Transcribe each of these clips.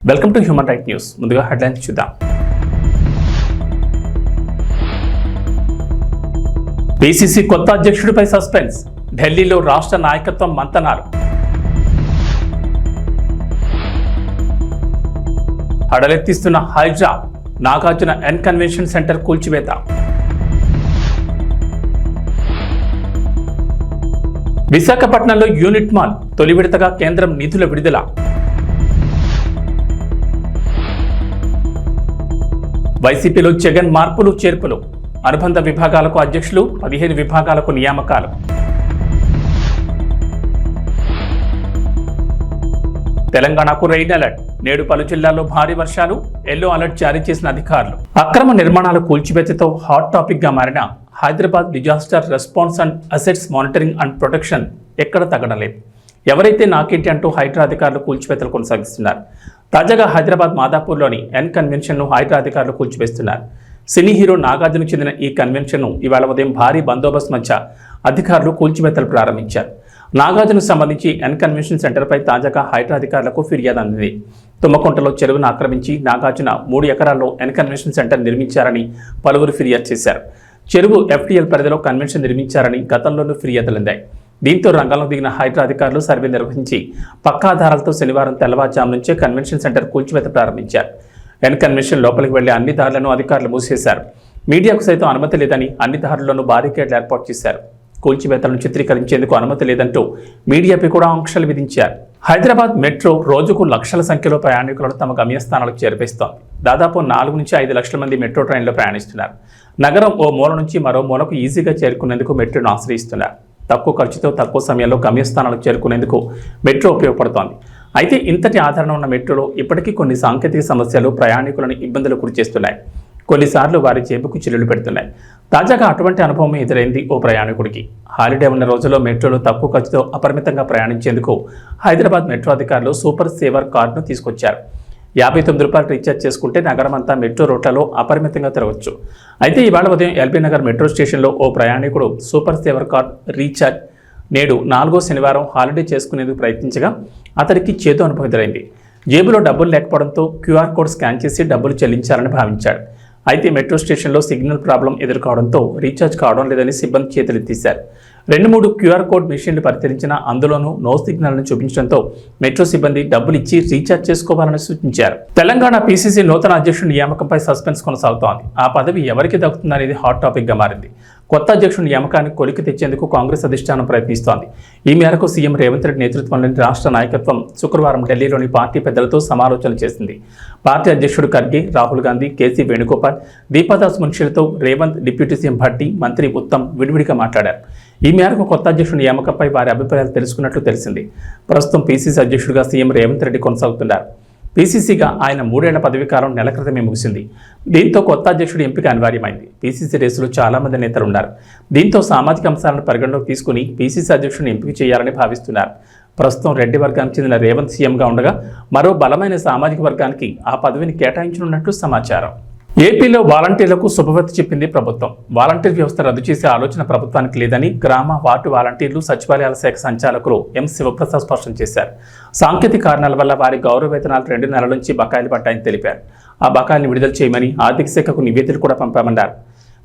Welcome to human right news. ముందుగా headlines చూద్దాం. PCC కొత్త అధ్యక్షుడిపై సస్పెన్స్. ఢిల్లీలో రాష్ట్ర నాయకత్వం మంతనాలు. హడలెత్తిస్తున్న HYDRAA. Nagarjuna N convention centre కూల్చివేత. విశాఖపట్నంలో యూనిట్ మాల్ తొలి విడతగా కేంద్రం నిధుల విడుదల. వైసీపీలో జగన్ మార్పులు చేర్పులు. అనుబంధ విభాగాలకు అధ్యక్షులు, 15 విభాగాలకు నియామకాలు. తెలంగాణకు రెయిన్ అలర్ట్. నేడు పలు జిల్లాల్లో భారీ వర్షాలు, ఎల్లో అలర్ట్ జారీ చేసిన అధికారులు. అక్రమ నిర్మాణాల కూల్చివేతతో హాట్ టాపిక్ గా మారిన Hyderabad disaster response and assets monitoring and protection ఎక్కడ తగ్గడలేదు. ఎవరైతే నాకేంటి అంటూ హైడ్రా అధికారులు కూల్చివేతలు కొనసాగిస్తున్నారు. తాజాగా హైదరాబాద్ మాదాపూర్లోని ఎన్ కన్వెన్షన్ను హైడ్రా అధికారులు కూల్చివేస్తున్నారు. సినీ హీరో నాగార్జునకు చెందిన ఈ కన్వెన్షన్ను ఇవాళ ఉదయం భారీ బందోబస్తు మధ్య అధికారులు కూల్చివేతలు ప్రారంభించారు. నాగార్జునకు సంబంధించి ఎన్ కన్వెన్షన్ సెంటర్పై తాజాగా హైడ్రా అధికారులకు ఫిర్యాదు అందింది. తుమ్మకుంటలో చెరువును ఆక్రమించి నాగార్జున 3 ఎకరాల్లో ఎన్ కన్వెన్షన్ సెంటర్ నిర్మించారని పలువురు ఫిర్యాదు చేశారు. చెరువు ఎఫ్టీఎల్ పరిధిలో కన్వెన్షన్ నిర్మించారని గతంలోనూ ఫిర్యాదులందాయి. దీంతో రంగంలో దిగిన హైడ్రా అధికారులు సర్వే నిర్వహించి పక్కాధారాలతో శనివారం తెల్లవారుజాము నుంచే కన్వెన్షన్ సెంటర్ కూల్చివేత ప్రారంభించారు. ఎన్ కన్వెన్షన్ లోపలికి వెళ్లే అన్ని దారులను అధికారులు మూసేశారు. మీడియాకు సైతం అనుమతి లేదని అన్ని దారుల్లోనూ బారికేడ్లు ఏర్పాటు చేశారు. కూల్చివేతలను చిత్రీకరించేందుకు అనుమతి లేదంటూ మీడియాపై కూడా ఆంక్షలు విధించారు. హైదరాబాద్ మెట్రో రోజుకు లక్షల సంఖ్యలో ప్రయాణికులను తమ గమ్యస్థానాలకు చేర్పిస్తోంది. దాదాపు 4 నుంచి 5 లక్షల మంది మెట్రో ట్రైన్లో ప్రయాణిస్తున్నారు. నగరం ఓ మూల నుంచి మరో మూలకు ఈజీగా చేరుకునేందుకు మెట్రోను ఆశ్రయిస్తున్నారు. తక్కువ ఖర్చుతో తక్కువ సమయంలో గమ్యస్థానాలకు చేరుకునేందుకు మెట్రో ఉపయోగపడుతోంది. అయితే ఇంతటి ఆదరణ ఉన్న మెట్రోలో ఇప్పటికీ కొన్ని సాంకేతిక సమస్యలు ప్రయాణికులను ఇబ్బందులు గురిచేస్తున్నాయి. కొన్నిసార్లు వారి జేబుకు చిల్లులు పెడుతున్నాయి. తాజాగా అటువంటి అనుభవం ఎదురైంది ఓ ప్రయాణికుడికి. హాలిడే ఉన్న రోజుల్లో మెట్రోలో తక్కువ ఖర్చుతో అపరిమితంగా ప్రయాణించేందుకు హైదరాబాద్ మెట్రో అధికారులు సూపర్ సేవర్ కార్డును తీసుకొచ్చారు. 59 రూపాయలు రీఛార్జ్ చేసుకుంటే నగరం అంతా మెట్రో రూట్లలో అపరిమితంగా తిరగవచ్చు. అయితే ఇవాళ ఉదయం ఎల్బీ నగర్ మెట్రో స్టేషన్లో ఓ ప్రయాణికుడు సూపర్ సేవర్ కార్డ్ రీఛార్జ్ నేడు 4వ శనివారం హాలిడే చేసుకునేందుకు ప్రయత్నించగా అతడికి చేదు అనుభవం ఎదురైంది. జేబులో డబ్బులు లేకపోవడంతో క్యూఆర్ కోడ్ స్కాన్ చేసి డబ్బులు చెల్లించాలని భావించాడు. అయితే మెట్రో స్టేషన్లో సిగ్నల్ ప్రాబ్లం ఎదుర్కోవడంతో రీఛార్జ్ కావడం లేదని సిబ్బంది చేతులెత్తేశారు. 2-3 క్యూఆర్ కోడ్ మిషన్లు పరిశీలించిన అందులోనూ నో సిగ్నల్ను చూపించడంతో మెట్రో సిబ్బంది డబ్బులు ఇచ్చి రీఛార్జ్ చేసుకోవాలని సూచించారు. తెలంగాణ పిసిసి నూతన అధ్యక్షుడి నియామకంపై సస్పెన్స్ కొనసాగుతోంది. ఆ పదవి ఎవరికి దక్కుతుందనేది హాట్ టాపిక్గా మారింది. కొత్త అధ్యక్షుడి నియామకాన్ని కొలికి తెచ్చేందుకు కాంగ్రెస్ అధిష్టానం ప్రయత్నిస్తోంది. ఈ మేరకు సీఎం రేవంత్ రెడ్డి నేతృత్వంలోని రాష్ట్ర నాయకత్వం శుక్రవారం ఢిల్లీలోని పార్టీ పెద్దలతో సమాలోచన చేసింది. పార్టీ అధ్యక్షుడు ఖర్గే, రాహుల్ గాంధీ, కేసీ వేణుగోపాల్, దీపాదాస్ మున్షిలతో రేవంత్, డిప్యూటీ సీఎం భట్టి, మంత్రి ఉత్తమ్ విడివిడిగా మాట్లాడారు. ఈ మేరకు కొత్త అధ్యక్షుడి నియామకంపై వారి అభిప్రాయాలు తెలుసుకున్నట్లు తెలిసింది. ప్రస్తుతం పీసీసీ అధ్యక్షుడిగా సీఎం రేవంత్ రెడ్డి కొనసాగుతున్నారు. పీసీసీగా ఆయన 3 ఏళ్ల పదవీకాలం నెల క్రితమే ముగిసింది. దీంతో కొత్త అధ్యక్షుడి ఎంపిక అనివార్యమైంది. పీసీసీ రేసులో చాలా మంది నేతలు ఉన్నారు. దీంతో సామాజిక అంశాలను పరిగణలోకి తీసుకుని పీసీసీ అధ్యక్షుడిని ఎంపిక చేయాలని భావిస్తున్నారు. ప్రస్తుతం రెడ్డి వర్గానికి చెందిన రేవంత్ సీఎంగా ఉండగా మరో బలమైన సామాజిక వర్గానికి ఆ పదవిని కేటాయించనున్నట్లు సమాచారం. ఏపీలో వాలంటీర్లకు శుభవార్త చెప్పింది ప్రభుత్వం. వాలంటీర్ వ్యవస్థ రద్దు చేసే ఆలోచన ప్రభుత్వానికి లేదని గ్రామ వార్డు వాలంటీర్లు, సచివాలయాల శాఖ సంచాలకులు ఎం శివప్రసాద్ స్పష్టం చేశారు. సాంకేతిక కారణాల వల్ల వారి గౌరవ వేతనాలు 2 నెలల నుంచి బకాయిలు పడ్డాయని తెలిపారు. ఆ బకాయిల్ని విడుదల చేయమని ఆర్థిక శాఖకు నివేదికలు కూడా పంపామన్నారు.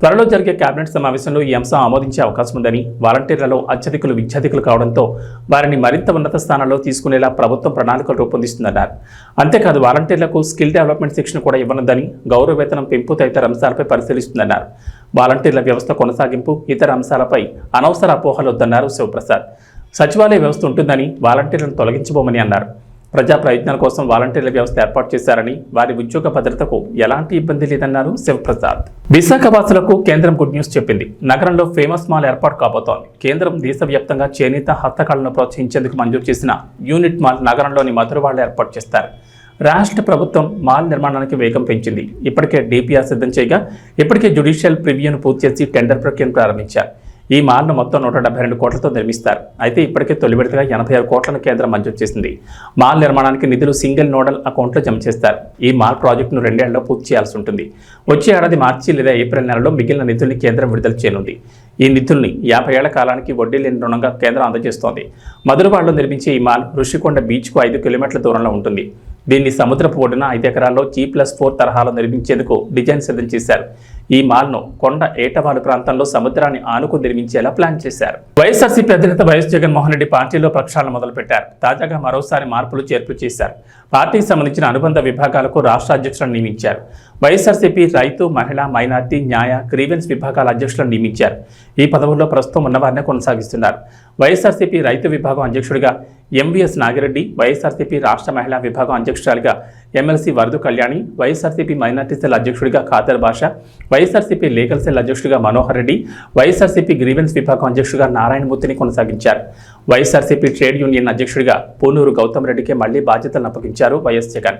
త్వరలో జరిగే కేబినెట్ సమావేశంలో ఈ అంశం ఆమోదించే అవకాశం ఉందని, వాలంటీర్లలో అత్యధికులు విద్యార్థికులు కావడంతో వారిని మరింత ఉన్నత స్థానంలో తీసుకునేలా ప్రభుత్వం ప్రణాళికలు రూపొందిస్తుందన్నారు. అంతేకాదు వాలంటీర్లకు స్కిల్ డెవలప్మెంట్ శిక్షణ కూడా ఇవ్వనుందని, గౌరవ వేతనం పెంపు తదితర అంశాలపై పరిశీలిస్తుందన్నారు. వాలంటీర్ల వ్యవస్థ కొనసాగింపు, ఇతర అంశాలపై అనవసర అపోహలొద్దన్నారు శివప్రసాద్. సచివాలయ వ్యవస్థ ఉంటుందని, వాలంటీర్లను తొలగించబోమని అన్నారు. ప్రజా ప్రయోజనాల కోసం వాలంటీర్ల వ్యవస్థ ఏర్పాటు చేశారని, వారి ఉద్యోగ భద్రతకు ఎలాంటి ఇబ్బంది లేదన్నారు శివప్రసాద్. విశాఖ వాసులకు కేంద్రం గుడ్ న్యూస్ చెప్పింది. నగరంలో ఫేమస్ మాల్ ఏర్పాటు కాబోతోంది. కేంద్రం దేశవ్యాప్తంగా చేనేత, హస్తకళలను ప్రోత్సహించేందుకు మంజూరు చేసిన యూనిట్ మాల్ నగరంలోని మధురవాడలో ఏర్పాటు చేస్తారు. రాష్ట్ర ప్రభుత్వం మాల్ నిర్మాణానికి వేగం పెంచింది. ఇప్పటికే డిపిఆర్ సిద్ధం చేయగా ఇప్పటికే జ్యుడిషియల్ ప్రివ్యూను పూర్తి చేసి టెండర్ ప్రక్రియను ప్రారంభించారు. ఈ మాల్ను మొత్తం 172 కోట్లతో నిర్మిస్తారు. అయితే ఇప్పటికే తొలి విడతగా 86 కోట్లను కేంద్రం మంజూరు చేసింది. మాల్ నిర్మాణానికి నిధులు సింగిల్ నోడల్ అకౌంట్లో జమ చేస్తారు. ఈ మాల్ ప్రాజెక్టును 2 ఏళ్లలో పూర్తి చేయాల్సి ఉంటుంది. వచ్చే ఏడాది మార్చి లేదా ఏప్రిల్ నెలలో మిగిలిన నిధుల్ని కేంద్రం విడుదల చేయనుంది. ఈ నిధుల్ని 50 ఏళ్ల కాలానికి వడ్డీ లేని రుణంగా కేంద్రం అందజేస్తోంది. మధురవాడలో నిర్మించే ఈ మాల్ ఋషికొండ బీచ్కు 5 కిలోమీటర్ల దూరంలో ఉంటుంది. దీన్ని సముద్రపు ఒడ్డున 5 ఎకరాల్లో G+4 తరహాలో నిర్మించేందుకు డిజైన్ సిద్ధం చేశారు. ఈ మాల్ను కొండ ఏటవాలు ప్రాంతంలో సముద్రాన్ని ఆనుకుని నిర్మించేలా ప్లాన్ చేశారు. వైఎస్ఆర్సీపీ అధినేత వైఎస్ జగన్మోహన్ రెడ్డి పార్టీలో ప్రక్షాళన మొదలుపెట్టారు. తాజాగా మరోసారి మార్పులు చేర్పులు చేశారు. పార్టీకి సంబంధించిన అనుబంధ విభాగాలకు రాష్ట్ర అధ్యక్షులను నియమించారు. వైఎస్ఆర్సీపీ రైతు, మహిళా, మైనార్టీ, న్యాయ, గ్రీవెన్స్ విభాగాల అధ్యక్షులను నియమించారు. ఈ పదవుల్లో ప్రస్తుతం ఉన్నవారినే కొనసాగిస్తున్నారు. వైఎస్ఆర్సీపీ రైతు విభాగం అధ్యక్షుడిగా ఎంవీఎస్ నాగిరెడ్డి, వైఎస్ఆర్సీపీ రాష్ట్ర మహిళా విభాగం అధ్యక్షురాలిగా MLC Varudu Kalyani, YSRCP minority cell అధ్యక్షుడిగా Khader Basha, YSRCP legal cell అధ్యక్షుడిగా మనోహర్ రెడ్డి, వైఎస్ఆర్సీపీ గ్రీవెన్స్ విభాగం అధ్యక్షుడిగా నారాయణమూర్తిని కొనసాగించారు. వైఎస్ఆర్సీపీ ట్రేడ్ యూనియన్ అధ్యక్షుడిగా పూనూరు గౌతమ్ రెడ్డికి మళ్లీ బాధ్యతలను అప్పగించారు వైఎస్ జగన్.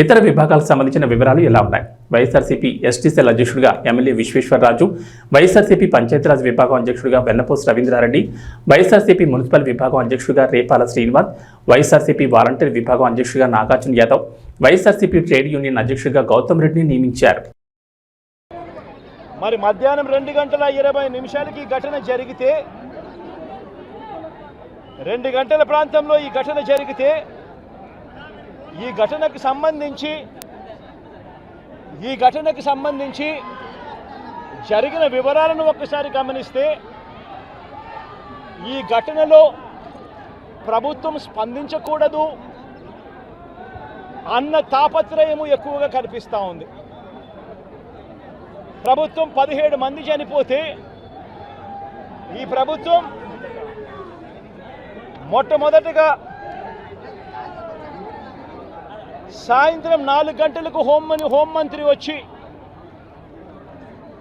ఇతర విభాగాలకు సంబంధించిన వివరాలు ఇలా ఉన్నాయి. వైఎస్ఆర్సీపీ ఎస్టీ సెల్ అధ్యక్షుడిగా ఎమ్మెల్యే విశ్వేశ్వరరాజు, వైఎస్ఆర్సీపీ పంచాయతీరాజ్ విభాగం అధ్యక్షుడిగా వెన్నపోస్ రవీంద్రారెడ్డి, వైఎస్ఆర్సీపీ మున్సిపల్ విభాగం అధ్యక్షుడిగా రేపాల శ్రీనివాస్, వైఎస్ఆర్సీపీ వాలంటీర్ విభాగం అధ్యక్షుడిగా నాగార్జున యాదవ్, వైఎస్ఆర్సీపీ ట్రేడ్ యూనియన్ అధ్యక్షుడిగా గౌతమ్ రెడ్డిని నియమించారు. మరి మధ్యాహ్నం 2:20 ఘటన జరిగితే 2 గంటల ప్రాంతంలో ఈ ఘటన జరిగితే ఈ ఘటనకు సంబంధించి జరిగిన వివరాలను ఒక్కసారి గమనిస్తే ఈ ఘటనలో ప్రభుత్వం స్పందించకూడదు అన్న తాపత్రయము ఎక్కువగా కనిపిస్తూ ఉంది. ప్రభుత్వం 17 మంది చనిపోతే ఈ ప్రభుత్వం మొట్టమొదటగా సాయంత్రం 4 గంటలకు హోంమంత్రి వచ్చి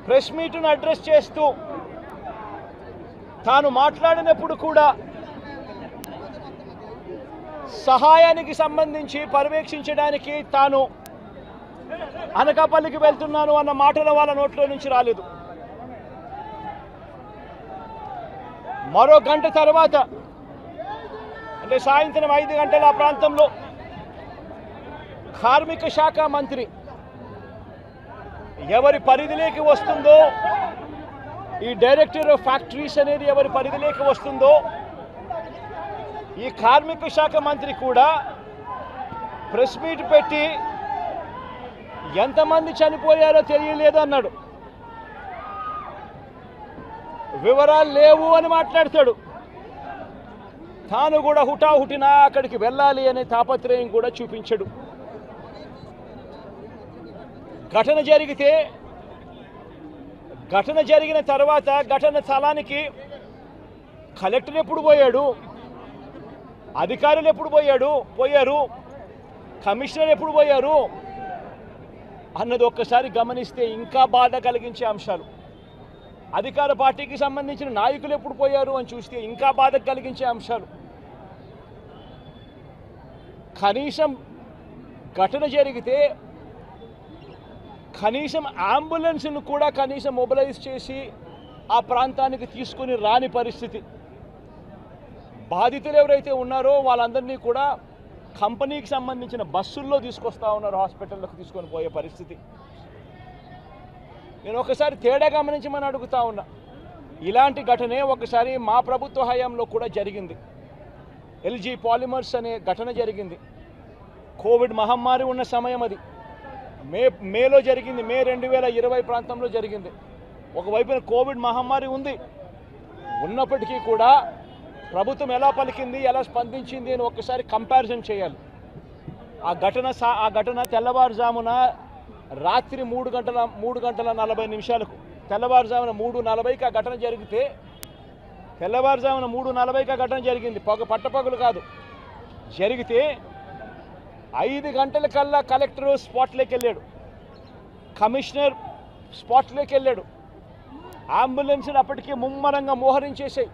ప్రెస్ మీట్ను అడ్రస్ చేస్తూ తాను మాట్లాడినప్పుడు కూడా సహాయానికి సంబంధించి పర్యవేక్షించడానికి తాను అనకాపల్లికి వెళ్తున్నాను అన్న మాటలు వాళ్ళ నోట్లో నుంచి రాలేదు. మరో గంట తర్వాత అంటే సాయంత్రం 5 గంటల ఆ ప్రాంతంలో కార్మిక శాఖ మంత్రి ఎవరి పరిధిలోకి వస్తుందో, ఈ డైరెక్టర్ ఆఫ్ ఫ్యాక్టరీస్ అనేది ఎవరి పరిధిలోకి వస్తుందో, ఈ కార్మిక శాఖ మంత్రి కూడా ప్రెస్ మీట్ పెట్టి ఎంతమంది చనిపోయారో తెలియలేదు అన్నాడు. వివరాలు లేవు అని మాట్లాడతాడు. తాను కూడా హుటాహుటిన అక్కడికి వెళ్ళాలి అనే తాపత్రయం కూడా చూపించడు. ఘటన జరిగిన తర్వాత ఘటన స్థలానికి కలెక్టర్ ఎప్పుడు పోయాడు, అధికారులు ఎప్పుడు పోయారు, కమిషనర్ ఎప్పుడు పోయారు అన్నది ఒక్కసారి గమనిస్తే ఇంకా బాధ కలిగించే అంశాలు. అధికార పార్టీకి సంబంధించిన నాయకులు ఎప్పుడు పోయారు అని చూస్తే ఇంకా బాధ కలిగించే అంశాలు. కనీసం ఘటన జరిగితే కనీసం అంబులెన్స్ను కూడా కనీసం మొబిలైజ్ చేసి ఆ ప్రాంతానికి తీసుకుని రాని పరిస్థితి. బాధితులు ఎవరైతే ఉన్నారో వాళ్ళందరినీ కూడా కంపెనీకి సంబంధించిన బస్సుల్లో తీసుకొస్తా ఉన్నారు, హాస్పిటల్లోకి తీసుకొని పోయే పరిస్థితి. నేను ఒకసారి తేడా గమనించమని అడుగుతా ఉన్నా. ఇలాంటి ఘటనే ఒకసారి మా ప్రభుత్వ హయాంలో కూడా జరిగింది. ఎల్జీ పాలిమర్స్ అనే ఘటన జరిగింది. కోవిడ్ మహమ్మారి ఉన్న సమయం అది. మేలో జరిగింది, మే 2020 ప్రాంతంలో జరిగింది. ఒకవైపున కోవిడ్ మహమ్మారి ఉన్నప్పటికీ కూడా ప్రభుత్వం ఎలా పలికింది, ఎలా స్పందించింది అని ఒక్కసారి కంపారిజన్ చేయాలి. ఆ ఘటన తెల్లవారుజామున రాత్రి 3:40 తెల్లవారుజామున 3:40కి ఆ ఘటన జరిగితే తెల్లవారుజామున 3:40కి ఆ ఘటన జరిగింది. పట్టపగలు కాదు. జరిగితే 5 గంటల కల్లా కలెక్టర్ స్పాట్లోకి వెళ్ళాడు, కమిషనర్ స్పాట్లోకి వెళ్ళాడు. అంబులెన్స్ని అప్పటికే ముమ్మరంగా మోహరించేసాయి.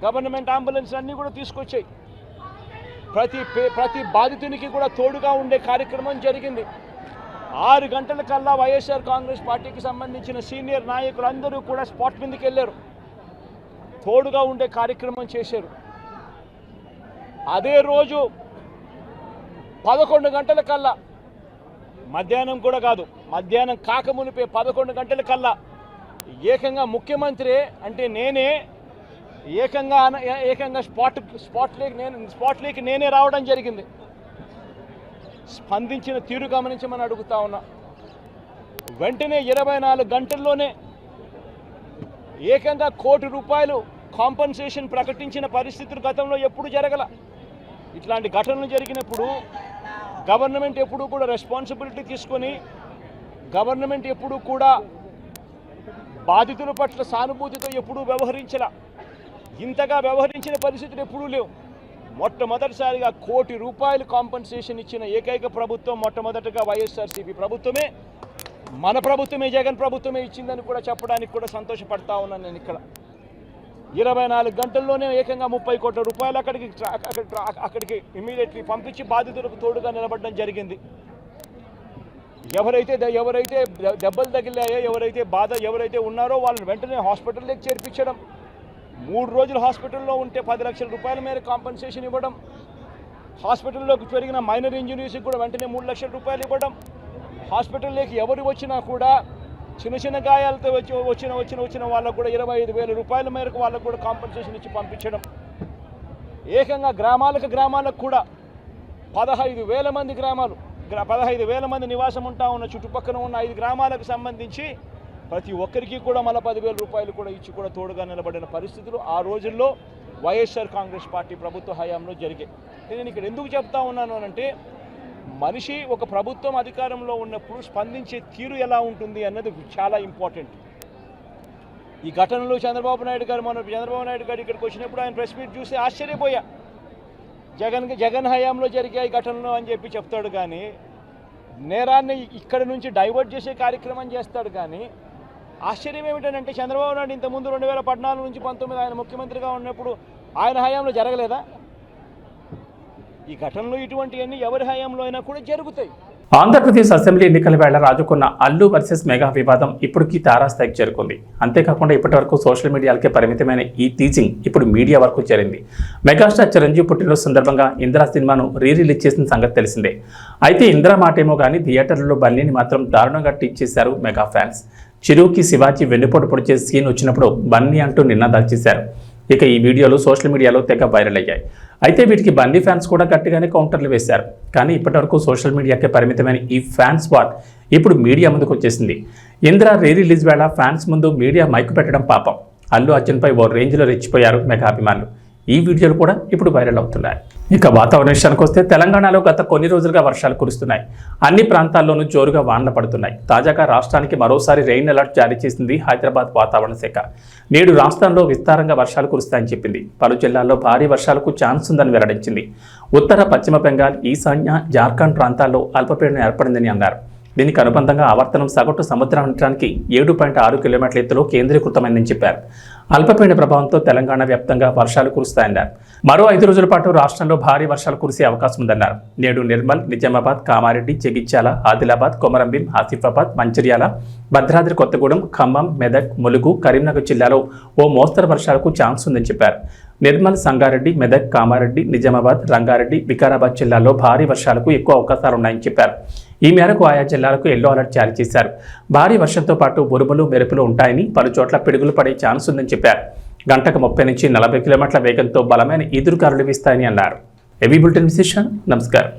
గవర్నమెంట్ అంబులెన్స్ అన్నీ కూడా తీసుకొచ్చాయి. ప్రతి బాధితునికి కూడా తోడుగా ఉండే కార్యక్రమం జరిగింది. 6 గంటల కల్లా వైఎస్ఆర్ కాంగ్రెస్ పార్టీకి సంబంధించిన సీనియర్ నాయకులందరూ కూడా స్పాట్ మీదకి వెళ్ళారు, తోడుగా ఉండే కార్యక్రమం చేశారు. అదే రోజు 11 గంటల కల్లా, మధ్యాహ్నం కూడా కాదు, మధ్యాహ్నం కాకమునిపే 11 గంటల కల్లా ఏకంగా ముఖ్యమంత్రి అంటే నేనే ఏకంగా స్పాట్లోకి నేనే రావడం జరిగింది. స్పందించిన తీరు గమనించమని అడుగుతా ఉన్నా. వెంటనే 24 గంటల్లోనే ఏకంగా ₹1 కోటి కాంపన్సేషన్ ప్రకటించిన పరిస్థితులు గతంలో ఎప్పుడు జరగల. ఇట్లాంటి ఘటనలు జరిగినప్పుడు గవర్నమెంట్ ఎప్పుడూ కూడా రెస్పాన్సిబిలిటీ తీసుకొని గవర్నమెంట్ ఎప్పుడూ కూడా బాధితుల పట్ల సానుభూతితో ఎప్పుడూ వ్యవహరించలా. ఇంతగా వ్యవహరించిన పరిస్థితులు ఎప్పుడూ లేవు. మొట్టమొదటిసారిగా ₹1 కోటి కాంపన్సేషన్ ఇచ్చిన ఏకైక ప్రభుత్వం మొట్టమొదటగా వైఎస్ఆర్సీపీ ప్రభుత్వమే, మన ప్రభుత్వమే, జగన్ ప్రభుత్వమే ఇచ్చిందని కూడా చెప్పడానికి కూడా సంతోషపడతా ఉన్నాను నేను. ఇక్కడ 24 గంటల్లోనే ఏకంగా ₹30 కోట్ల అక్కడికి ఇమీడియట్లీ పంపించి బాధితులకు తోడుగా నిలబడడం జరిగింది. ఎవరైతే దెబ్బలు తగిలాయో, ఎవరైతే ఉన్నారో వాళ్ళని వెంటనే హాస్పిటల్లోకి చేర్పించడం, 3 రోజులు హాస్పిటల్లో ఉంటే ₹10 లక్షల మేర కాంపన్సేషన్ ఇవ్వడం, హాస్పిటల్లోకి జరిగిన మైనర్ ఇంజనీర్స్కి కూడా వెంటనే ₹3 లక్షలు ఇవ్వడం, హాస్పిటల్లోకి ఎవరు వచ్చినా కూడా చిన్న గాయాలతో వచ్చిన వాళ్ళకు కూడా ₹25,000 మేరకు వాళ్ళకు కూడా కాంపన్సేషన్ ఇచ్చి పంపించడం, ఏకంగా గ్రామాలకు కూడా 15,000 మంది 15,000 మంది నివాసం ఉంటా ఉన్న చుట్టుపక్కల ఉన్న 5 గ్రామాలకు సంబంధించి ప్రతి ఒక్కరికి కూడా మళ్ళీ ₹10,000 కూడా ఇచ్చి కూడా తోడుగా నిలబడిన పరిస్థితులు ఆ రోజుల్లో వైఎస్ఆర్ కాంగ్రెస్ పార్టీ ప్రభుత్వ హయాంలో జరిగాయి. నేను ఇక్కడ ఎందుకు చెప్తా ఉన్నాను అంటే, మనిషి ఒక ప్రభుత్వం అధికారంలో ఉన్నప్పుడు స్పందించే తీరు ఎలా ఉంటుంది అన్నది చాలా ఇంపార్టెంట్. ఈ ఘటనలో చంద్రబాబు నాయుడు గారు ఇక్కడికి వచ్చినప్పుడు ఆయన ప్రెస్ మీట్ చూసి ఆశ్చర్యపోయా. జగన్ హయాంలో జరిగే ఈ ఘటనలు అని చెప్పి చెప్తాడు కానీ, నేరాన్ని ఇక్కడ నుంచి డైవర్ట్ చేసే కార్యక్రమం చేస్తాడు కానీ, ఆశ్చర్యం ఏమిటంటే చంద్రబాబు నాయుడు ఇంతకుముందు 2014 నుంచి 19 ఆయన ముఖ్యమంత్రిగా ఉన్నప్పుడు ఆయన హయాంలో జరగలేదా? ఈ ఘటనలు ఇటువంటివన్నీ ఎవరి హయాంలో అయినా కూడా జరుగుతాయి. ఆంధ్రప్రదేశ్ అసెంబ్లీ ఎన్నికల వేళ రాజుకున్న అల్లు వర్సెస్ మెగా వివాదం ఇప్పటికీ తారాస్థాయికి చేరుకుంది. అంతేకాకుండా ఇప్పటివరకు సోషల్ మీడియాలకే పరిమితమైన ఈ టీజింగ్ ఇప్పుడు మీడియా వరకు చేరింది. మెగాస్టార్ చిరంజీవి పుట్టినరోజు సందర్భంగా ఇందిరా సినిమాను రిలీజ్ చేసిన సంగతి తెలిసిందే. అయితే ఇందిరా మాటేమో కానీ థియేటర్లలో బన్నీని మాత్రం దారుణంగా టీచ్ చేశారు మెగా ఫ్యాన్స్. చిరుకి శివాజీ వెన్నుపోటు పొడిచే సీన్ వచ్చినప్పుడు బన్నీ అంటూ నినాదాలు చేశారు. ఇక ఈ వీడియోలు సోషల్ మీడియాలో తెగ వైరల్ అయ్యాయి. అయితే వీటికి బన్నీ ఫ్యాన్స్ కూడా గట్టిగానే కౌంటర్లు వేశారు. కానీ ఇప్పటివరకు సోషల్ మీడియాకే పరిమితమైన ఈ ఫ్యాన్స్ వార్ ఇప్పుడు మీడియా ముందుకు వచ్చేసింది. ఇందిరా రిలీజ్ వేళ ఫ్యాన్స్ ముందు మీడియా మైకు పెట్టడం పాపం. అల్లు అర్జున్పై ఓ రేంజ్లో రెచ్చిపోయారు మెగా అభిమానులు. ఈ వీడియోలు కూడా ఇప్పుడు వైరల్ అవుతున్నాయి. ఇక వాతావరణ విషయానికి వస్తే తెలంగాణలో గత కొన్ని రోజులుగా వర్షాలు కురుస్తున్నాయి. అన్ని ప్రాంతాల్లోనూ జోరుగా వానలు పడుతున్నాయి. తాజాగా రాష్ట్రానికి మరోసారి రెయిన్ అలర్ట్ జారీ చేసింది హైదరాబాద్ వాతావరణ శాఖ. నేడు రాష్ట్రంలో విస్తారంగా వర్షాలు కురుస్తాయని చెప్పింది. పలు జిల్లాల్లో భారీ వర్షాలకు ఛాన్స్ ఉందని వెల్లడించింది. ఉత్తర పశ్చిమ బెంగాల్, ఈశాన్య, జార్ఖండ్ ప్రాంతాల్లో అల్పపీడనం ఏర్పడిందని అన్నారు. దీనికి అనుబంధంగా ఆవర్తనం సగటు సముద్రానికి 7.6 కిలోమీటర్ల ఎత్తులో కేంద్రీకృతమైందని చెప్పారు. అల్పపీడన ప్రభావంతో తెలంగాణ వ్యాప్తంగా వర్షాలు కురుస్తాయన్నారు. మరో 5 రోజుల పాటు రాష్ట్రంలో భారీ వర్షాలు కురిసే అవకాశం ఉందన్నారు. నేడు నిర్మల్, నిజామాబాద్, కామారెడ్డి, జగిత్యాల, ఆదిలాబాద్, కొమరంభీం, ఆసిఫాబాద్, మంచిర్యాల, భద్రాద్రి కొత్తగూడెం, ఖమ్మం, మెదక్, ములుగు, కరీంనగర్ జిల్లాలో ఓ మోస్తరు వర్షాలకు ఛాన్స్ ఉందని చెప్పారు. నిర్మల్, సంగారెడ్డి, మెదక్, కామారెడ్డి, నిజామాబాద్, రంగారెడ్డి, వికారాబాద్ జిల్లాల్లో భారీ వర్షాలకు ఎక్కువ అవకాశాలున్నాయని చెప్పారు. ఈ మేరకు ఆయా జిల్లాలకు ఎల్లో అలర్ట్ జారీ చేశారు. భారీ వర్షంతో పాటు ఉరుములు, మెరుపులు ఉంటాయని, పలు చోట్ల పిడుగులు పడే ఛాన్స్ ఉందని చెప్పారు. గంటకు 30 నుంచి 40 కిలోమీటర్ల వేగంతో బలమైన ఈదురుగాలులు వీస్తాయని అన్నారు. ఏబీ బులెటిన్ విశేషం. నమస్కారం.